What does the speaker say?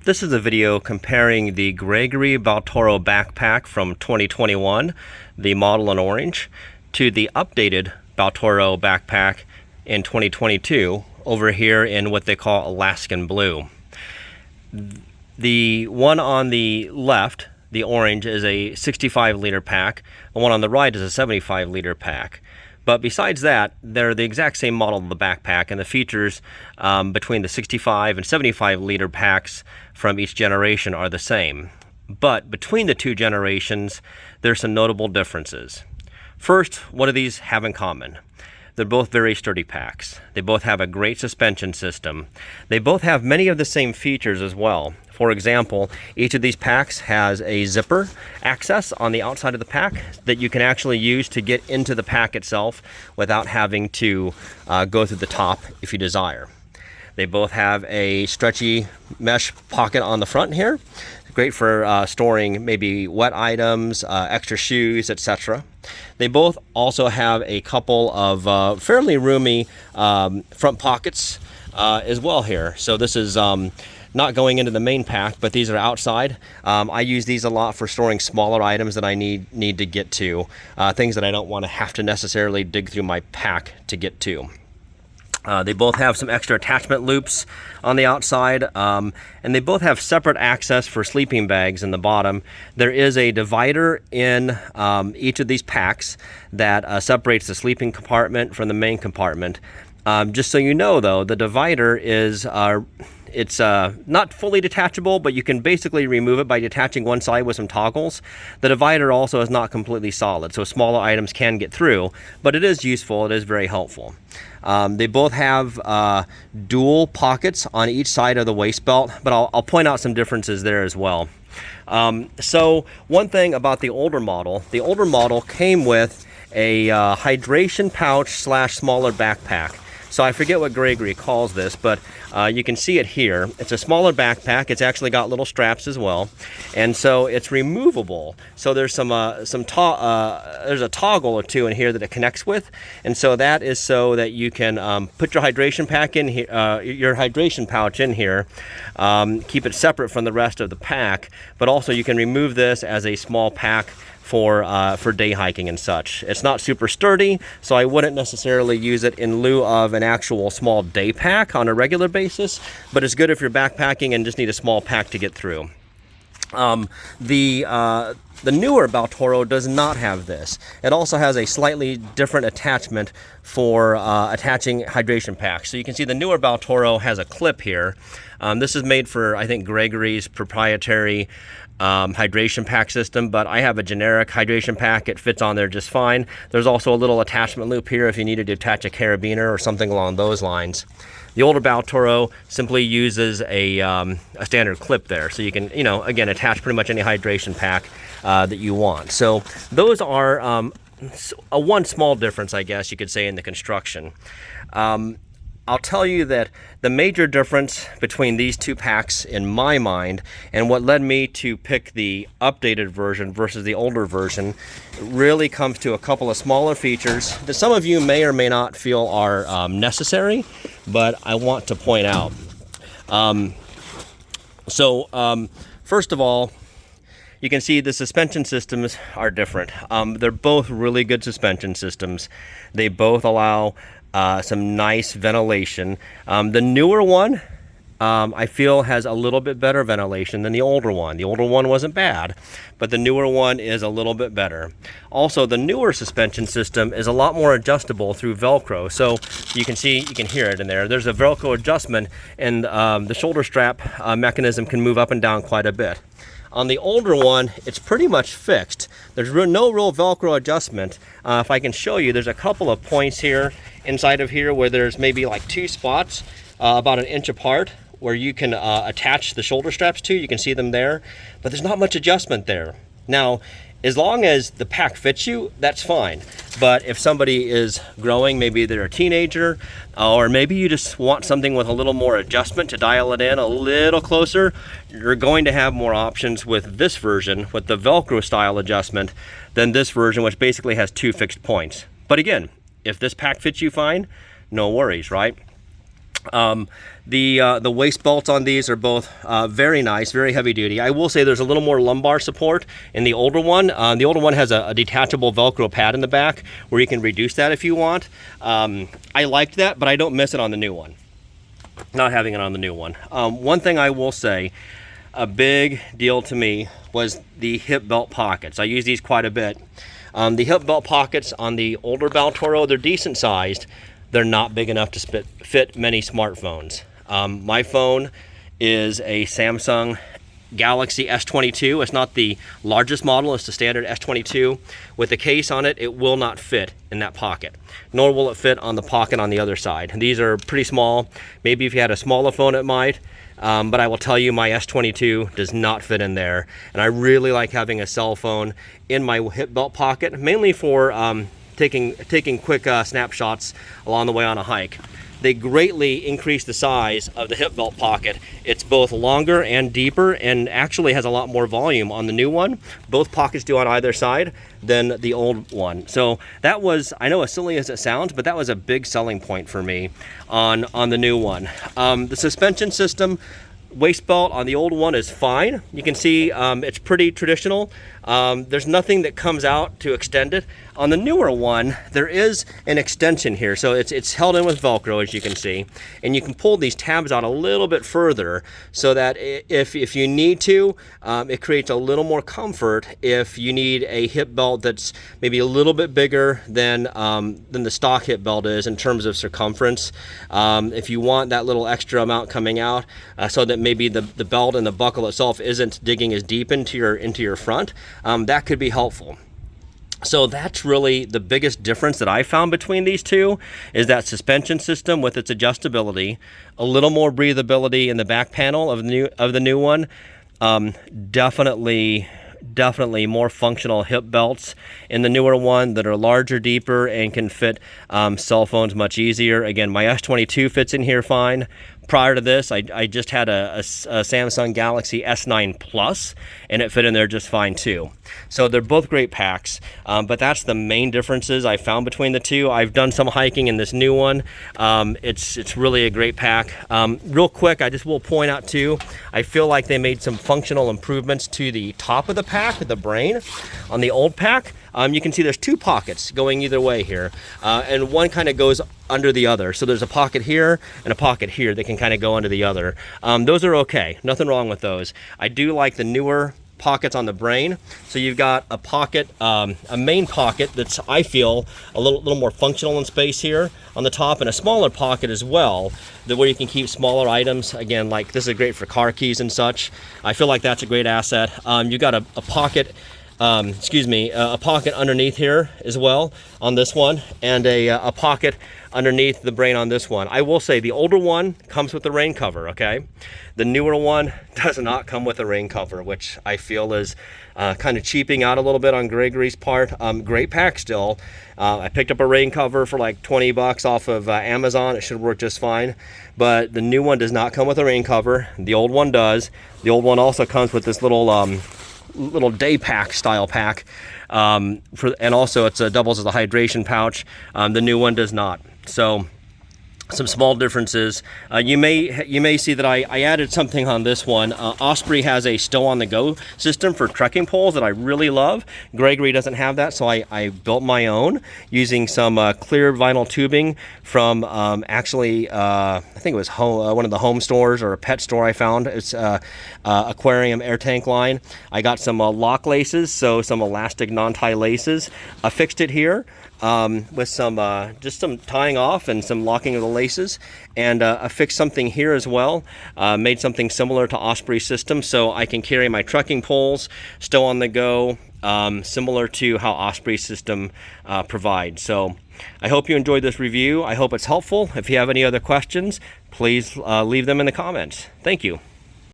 This is a video comparing the Gregory Baltoro backpack from 2021, the model in orange, to the updated Baltoro backpack in 2022 over here in what they call Alaskan blue. The one on the left, the orange, is a 65-liter pack. The one on the right is a 75-liter pack. But besides that, they're the exact same model of the backpack, and the features between the 65 and 75-liter packs from each generation are the same. But between the two generations, there's some notable differences. First, what do these have in common? They're both very sturdy packs. They both have a great suspension system. They both have many of the same features as well. For example, each of these packs has a zipper access on the outside of the pack that you can actually use to get into the pack itself without having to go through the top if you desire. They both have a stretchy mesh pocket on the front here. Great for storing maybe wet items, extra shoes, etc. They both also have a couple of fairly roomy front pockets as well here. So this is not going into the main pack, but these are outside. I use these a lot for storing smaller items that I need to get to, things that I don't want to have to necessarily dig through my pack to get to. They both have some extra attachment loops on the outside, and they both have separate access for sleeping bags in the bottom. There is a divider in each of these packs that separates the sleeping compartment from the main compartment. Just so you know, though, the divider is it's not fully detachable, but you can basically remove it by detaching one side with some toggles. The divider also is not completely solid, so smaller items can get through, but it is useful. It is very helpful. They both have dual pockets on each side of the waist belt, but I'll point out some differences there as well. So one thing about the older model came with a hydration pouch / smaller backpack. So I forget what Gregory calls this, but you can see it here. It's a smaller backpack. It's actually got little straps as well, and so it's removable. So there's there's a toggle or two in here that it connects with, and so that is so that you can put your hydration pack in here, your hydration pouch in here, keep it separate from the rest of the pack. But also you can remove this as a small pack for day hiking and such. It's not super sturdy, so I wouldn't necessarily use it in lieu of an actual small day pack on a regular basis, but it's good if you're backpacking and just need a small pack to get through. The newer Baltoro does not have this. It also has a slightly different attachment for attaching hydration packs. So you can see the newer Baltoro has a clip here. This is made for, I think, Gregory's proprietary hydration pack system, but I have a generic hydration pack. It fits on there just fine. There's also a little attachment loop here if you needed to attach a carabiner or something along those lines. The older Baltoro simply uses a standard clip there, so you can, again, attach pretty much any hydration pack that you want. So those are one small difference, I guess you could say, in the construction. I'll tell you that the major difference between these two packs in my mind, and what led me to pick the updated version versus the older version, really comes to a couple of smaller features that some of you may or may not feel are necessary, but I want to point out. First of all, you can see the suspension systems are different. They're both really good suspension systems. They both allow some nice ventilation. The newer one, I feel, has a little bit better ventilation than the older one. The older one wasn't bad, but the newer one is a little bit better. Also, the newer suspension system is a lot more adjustable through Velcro. So you can hear it in there. There's a Velcro adjustment, and the shoulder strap mechanism can move up and down quite a bit. On the older one, it's pretty much fixed. There's no real Velcro adjustment. If I can show you, there's a couple of points here inside of here where there's maybe like two spots about 1 inch apart where you can attach the shoulder straps to. You can see them there, but there's not much adjustment there. Now, as long as the pack fits you, that's fine. But if somebody is growing, maybe they're a teenager, or maybe you just want something with a little more adjustment to dial it in a little closer, you're going to have more options with this version, with the Velcro style adjustment, than this version, which basically has two fixed points. But again, if this pack fits you fine, no worries, right? The waist belts on these are both very nice, very heavy duty. I will say there's a little more lumbar support in the older one. The older one has a detachable Velcro pad in the back where you can reduce that if you want. I liked that, but I don't miss it on the new one. Not having it on the new one. One thing I will say, a big deal to me was the hip belt pockets. I use these quite a bit. The hip belt pockets on the older Baltoro, they're decent sized. They're not big enough to fit many smartphones. My phone is a Samsung Galaxy S22. It's not the largest model, it's the standard S22. With the case on it, it will not fit in that pocket, nor will it fit on the pocket on the other side. These are pretty small. Maybe if you had a smaller phone it might, but I will tell you my S22 does not fit in there. And I really like having a cell phone in my hip belt pocket, mainly for taking quick snapshots along the way on a hike. They greatly increase the size of the hip belt pocket. It's both longer and deeper and actually has a lot more volume on the new one. Both pockets do on either side than the old one. So that was, I know as silly as it sounds, but that was a big selling point for me on the new one. The suspension system, waist belt on the old one is fine. You can see it's pretty traditional. There's nothing that comes out to extend it. On the newer one, there is an extension here. So it's held in with Velcro, as you can see. And you can pull these tabs out a little bit further so that if you need to, it creates a little more comfort if you need a hip belt that's maybe a little bit bigger than the stock hip belt is in terms of circumference. If you want that little extra amount coming out so that maybe the belt and the buckle itself isn't digging as deep into your front, that could be helpful. So that's really the biggest difference that I found between these two, is that suspension system with its adjustability, a little more breathability in the back panel of the new one. Definitely more functional hip belts in the newer one that are larger, deeper, and can fit cell phones much easier. Again, my S22 fits in here fine. Prior to this, I just had a Samsung Galaxy S9 Plus, and it fit in there just fine too. So they're both great packs, but that's the main differences I found between the two. I've done some hiking in this new one. It's really a great pack. Real quick, I just will point out too, I feel like they made some functional improvements to the top of the pack, the brain. On the old pack, you can see there's two pockets going either way here, and one kind of goes under the other. So there's a pocket here and a pocket here that can kind of go under the other. Those are okay, nothing wrong with those. I do like the newer pockets on the brain. So you've got a pocket, a main pocket that's, I feel, a little more functional in space here on the top, and a smaller pocket as well, where you can keep smaller items. Again, like this is great for car keys and such. I feel like that's a great asset. You got a pocket, a pocket underneath here as well on this one, and a pocket underneath the brain on this one. I will say the older one comes with the rain cover, okay? The newer one does not come with a rain cover, which I feel is kind of cheaping out a little bit on Gregory's part. Great pack still. I picked up a rain cover for like 20 bucks off of Amazon. It should work just fine, but the new one does not come with a rain cover. The old one does. The old one also comes with this little day pack style pack, and also it doubles as a hydration pouch. The new one does not. So some small differences. You may see that I added something on this one. Osprey has a stow on the go system for trekking poles that I really love. Gregory doesn't have that, so I built my own using some clear vinyl tubing from actually I think it was one of the home stores or a pet store I found. It's aquarium air tank line. I got some lock laces, so some elastic non-tie laces. I fixed it here with some just some tying off and some locking of the laces, and I fixed something here as well, made something similar to Osprey's system so I can carry my trekking poles, stow on the go, similar to how Osprey's system provides. So I hope you enjoyed this review. I hope it's helpful. If you have any other questions, please leave them in the comments. Thank you.